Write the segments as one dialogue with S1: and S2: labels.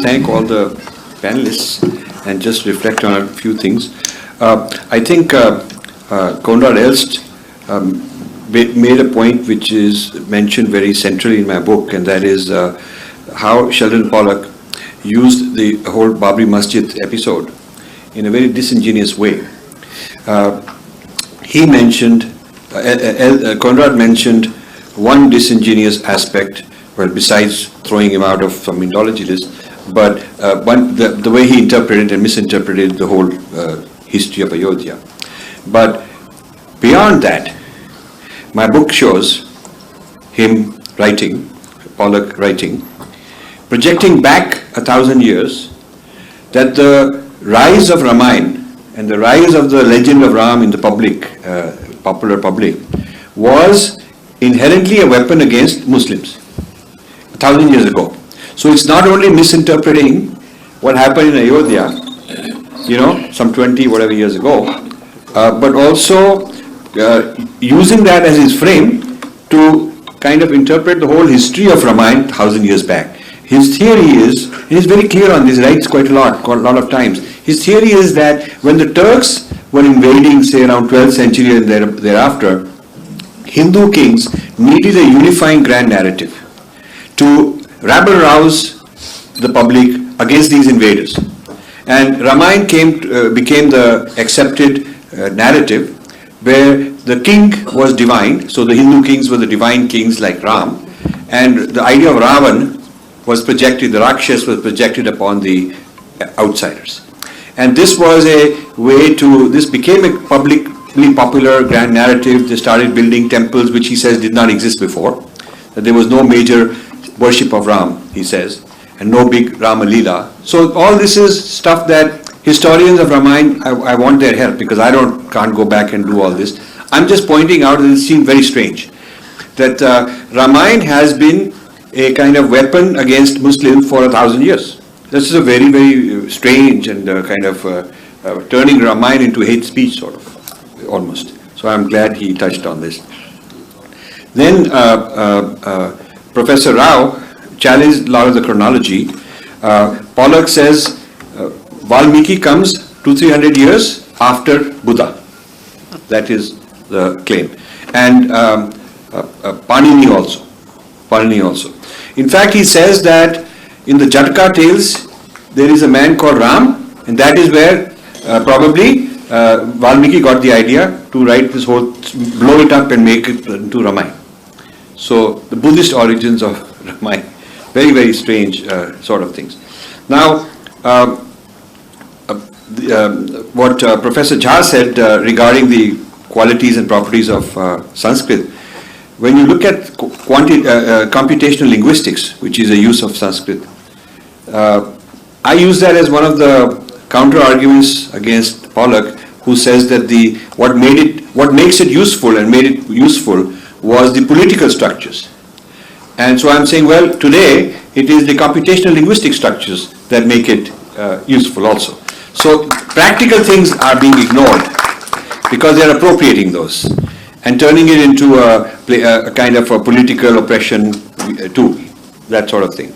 S1: thank all the panelists and just reflect on a few things. I think Konrad Elst made a point which is mentioned very centrally in my book, and that is how Sheldon Pollock used the whole Babri Masjid episode in a very disingenuous way. He mentioned, Konrad mentioned one disingenuous aspect, well, besides throwing him out of some Indology list, but the way he interpreted and misinterpreted the whole history of Ayodhya. But beyond that, my book shows him writing, Pollock writing, projecting back 1,000 years, that the rise of Ramayana and the rise of the legend of Ram in the popular public, was inherently a weapon against Muslims 1,000 years ago. So it's not only misinterpreting what happened in Ayodhya, some 20 whatever years ago, but also using that as his frame to kind of interpret the whole history of Ramayana 1,000 years back. His theory is, and he's very clear on this, writes quite a lot of times. His theory is that when the Turks were invading, say around 12th century and thereafter, Hindu kings needed a unifying grand narrative to rabble-rouse the public against these invaders. And Ramayana became the accepted narrative where the king was divine, so the Hindu kings were the divine kings like Ram, and the idea of Ravan was projected, the Rakshas was projected upon the outsiders. And this was a way this became a publicly popular grand narrative. They started building temples, which he says did not exist before, that there was no major worship of Ram, he says, and no big Rama Leela. So all this is stuff that historians of Ramayana, I want their help because I can't go back and do all this. I'm just pointing out that it seems very strange that Ramayana has been a kind of weapon against Muslims for 1,000 years. This is a very, very strange and kind of turning Ramayana into hate speech, sort of, almost. So I'm glad he touched on this. Then Professor Rao challenged a lot of the chronology. Pollock says Valmiki comes 200-300 years after Buddha. That is the claim. And Panini also. In fact, he says that in the Jatka tales, there is a man called Ram, and that is where probably Valmiki got the idea to write this whole, blow it up and make it into Ramayana. So the Buddhist origins of Ramayana, very, very strange sort of things. Now, what Professor Jha said regarding the qualities and properties of Sanskrit, when you look at computational linguistics, which is a use of Sanskrit, I use that as one of the counter arguments against Pollock, who says that what makes it useful and made it useful was the political structures. And so I'm saying, well, today it is the computational linguistic structures that make it useful also. So practical things are being ignored because they're appropriating those and turning it into a kind of a political oppression tool, that sort of thing.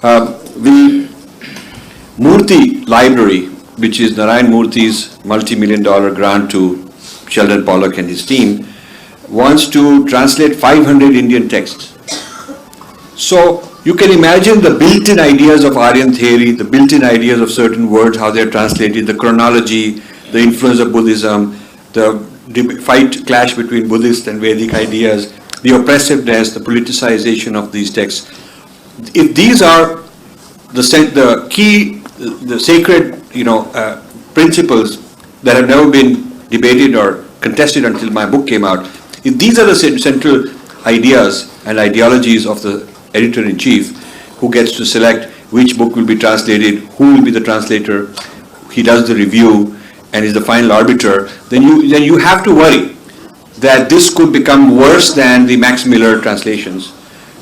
S1: The Murthy Library, which is Narayan Murthy's multi-million-dollar grant to Sheldon Pollock and his team, wants to translate 500 Indian texts. So you can imagine the built-in ideas of Aryan theory, the built-in ideas of certain words, how they're translated, the chronology, the influence of Buddhism, the clash between Buddhist and Vedic ideas, the oppressiveness, the politicization of these texts. If these are the key, the sacred, principles that have never been debated or contested until my book came out, if these are the central ideas and ideologies of the editor-in-chief, who gets to select which book will be translated, who will be the translator, he does the review, and is the final arbiter, then you have to worry that this could become worse than the Max Miller translations.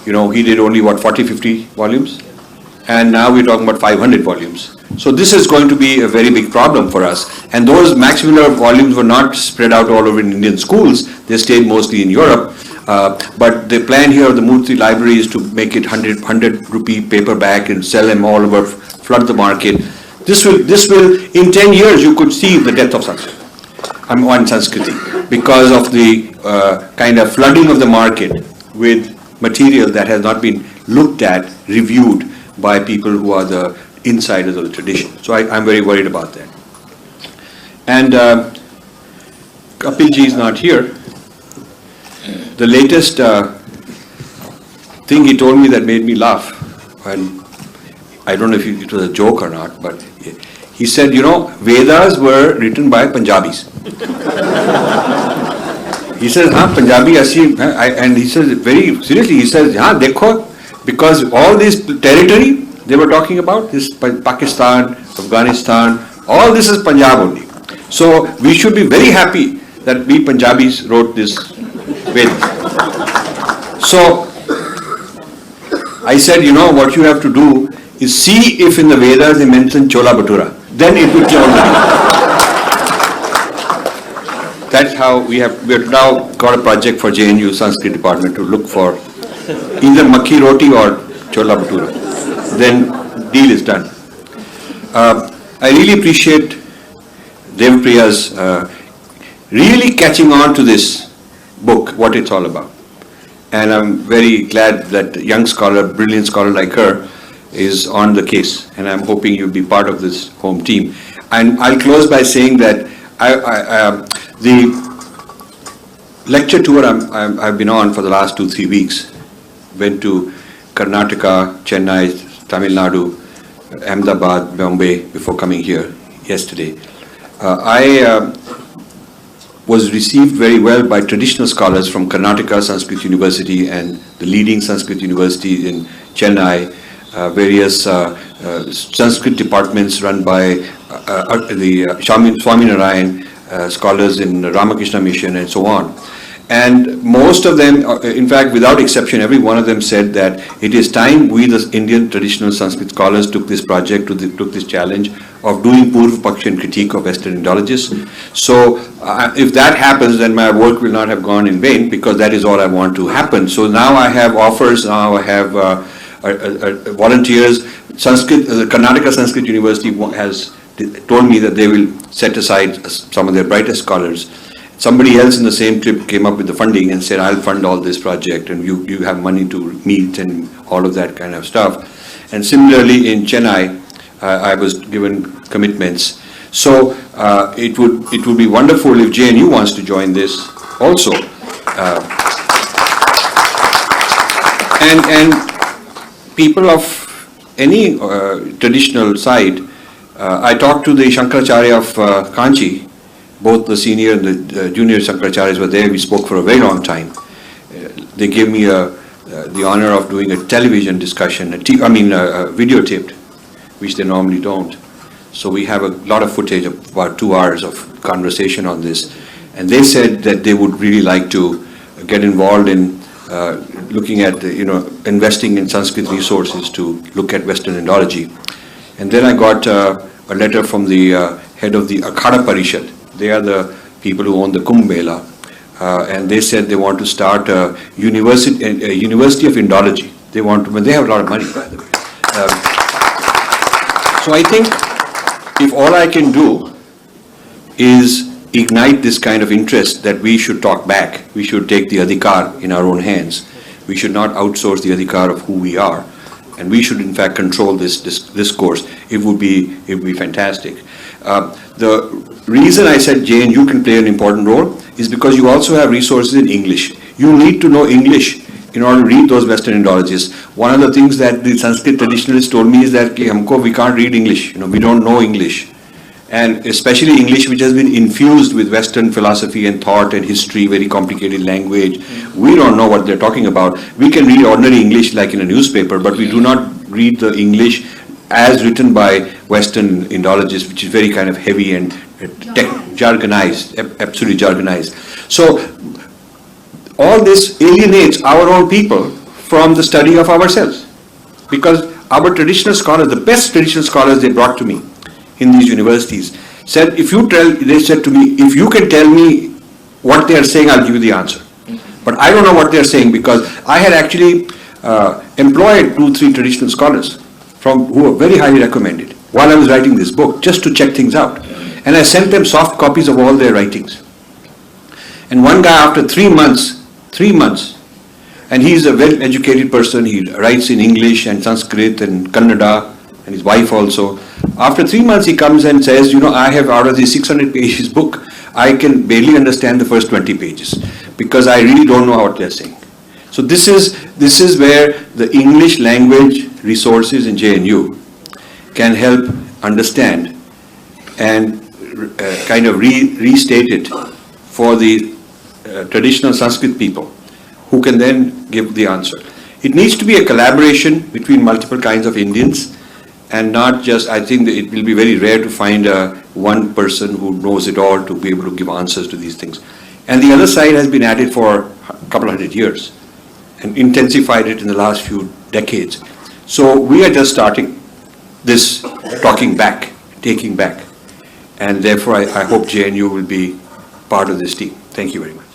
S1: He did only 40-50 volumes, and now we're talking about 500 volumes. So this is going to be a very big problem for us. And those Max Miller volumes were not spread out all over in Indian schools. They stayed mostly in Europe. But the plan here of the Murthy Library is to make it 100 rupee paperback and sell them all over, flood the market. This will, in 10 years, you could see the death of Sanskrit. On Sanskriti, because of the kind of flooding of the market with material that has not been looked at, reviewed by people who are the insiders of the tradition. So I'm very worried about that. And Kapilji is not here. The latest thing he told me that made me laugh, well, I don't know if it was a joke or not, but he said, Vedas were written by Punjabis. He says, Punjabi and he says very seriously, he says, dekho, because all this territory they were talking about, this Pakistan, Afghanistan, all this is Punjab only. So we should be very happy that we Punjabis wrote this Vedas. So I said, what you have to do is see if in the Vedas they mention Chola Bhatura. Then it will clear the That's how we have now got a project for JNU Sanskrit department to look for either Makki Roti or Chola Bhatura. Then deal is done. I really appreciate Devpriya's really catching on to this book, what it's all about. And I'm very glad that a young scholar, brilliant scholar like her, is on the case. And I'm hoping you'll be part of this home team. And I'll close by saying that the lecture tour I've been on for the last 2-3 weeks, went to Karnataka, Chennai, Tamil Nadu, Ahmedabad, Bombay before coming here yesterday. I was received very well by traditional scholars from Karnataka Sanskrit University and the leading Sanskrit university in Chennai, various Sanskrit departments run by the Swaminarayan scholars in Ramakrishna Mission and so on. And most of them, in fact, without exception, every one of them said that it is time we, the Indian traditional Sanskrit scholars, took this project, took this challenge of doing Purva Paksha and critique of Western Indologists. So if that happens, then my work will not have gone in vain, because that is all I want to happen. So now I have offers, now I have volunteers. Karnataka Sanskrit University has told me that they will set aside some of their brightest scholars. Somebody else in the same trip came up with the funding and said, I'll fund all this project and you have money to meet and all of that kind of stuff. And similarly in Chennai, I was given commitments. So it would be wonderful if JNU wants to join this also. And people of any traditional side, I talked to the Shankaracharya of Kanchi. Both the senior and the junior Shankaracharyas were there. We spoke for a very long time. They gave me the honor of doing a television discussion, videotaped, which they normally don't. So we have a lot of footage of about 2 hours of conversation on this. And they said that they would really like to get involved in looking at, investing in Sanskrit resources to look at Western Indology. And then I got a letter from the head of the Akhada Parishad. They are the people who own the Kumbh Mela, and they said they want to start a university of Indology. They have a lot of money, by the way. So I think if all I can do is ignite this kind of interest, that we should talk back, we should take the adhikar in our own hands. We should not outsource the adhikar of who we are, and we should in fact control this discourse. It would be fantastic. The reason I said JNU can play an important role is because you also have resources in English. You need to know English in order to read those Western Indologists. One of the things that the Sanskrit traditionalists told me is that we can't read English. We don't know English. And especially English, which has been infused with Western philosophy and thought and history, very complicated language. We don't know what they're talking about. We can read ordinary English like in a newspaper, but we do not read the English as written by Western Indologists, which is very kind of heavy and jargonized, absolutely jargonized. So all this alienates our own people from the study of ourselves, because our traditional scholars, the best traditional scholars they brought to me in these universities, they said to me, if you can tell me what they are saying, I'll give you the answer. But I don't know what they're saying, because I had actually employed 2-3 traditional scholars who were very highly recommended while I was writing this book, just to check things out. And I sent them soft copies of all their writings. And one guy, after 3 months, and he's a well-educated person, he writes in English and Sanskrit and Kannada, and his wife also. After 3 months he comes and says, I have, out of the 600 pages book, I can barely understand the first 20 pages, because I really don't know what they're saying. So this is where the English language resources in JNU can help understand and kind of restate it for the traditional Sanskrit people, who can then give the answer. It needs to be a collaboration between multiple kinds of Indians, and not just, I think that it will be very rare to find one person who knows it all to be able to give answers to these things. And the other side has been at it for a couple 100 years and intensified it in the last few decades. So we are just starting this taking back. And therefore I hope JNU will be part of this team. Thank you very much.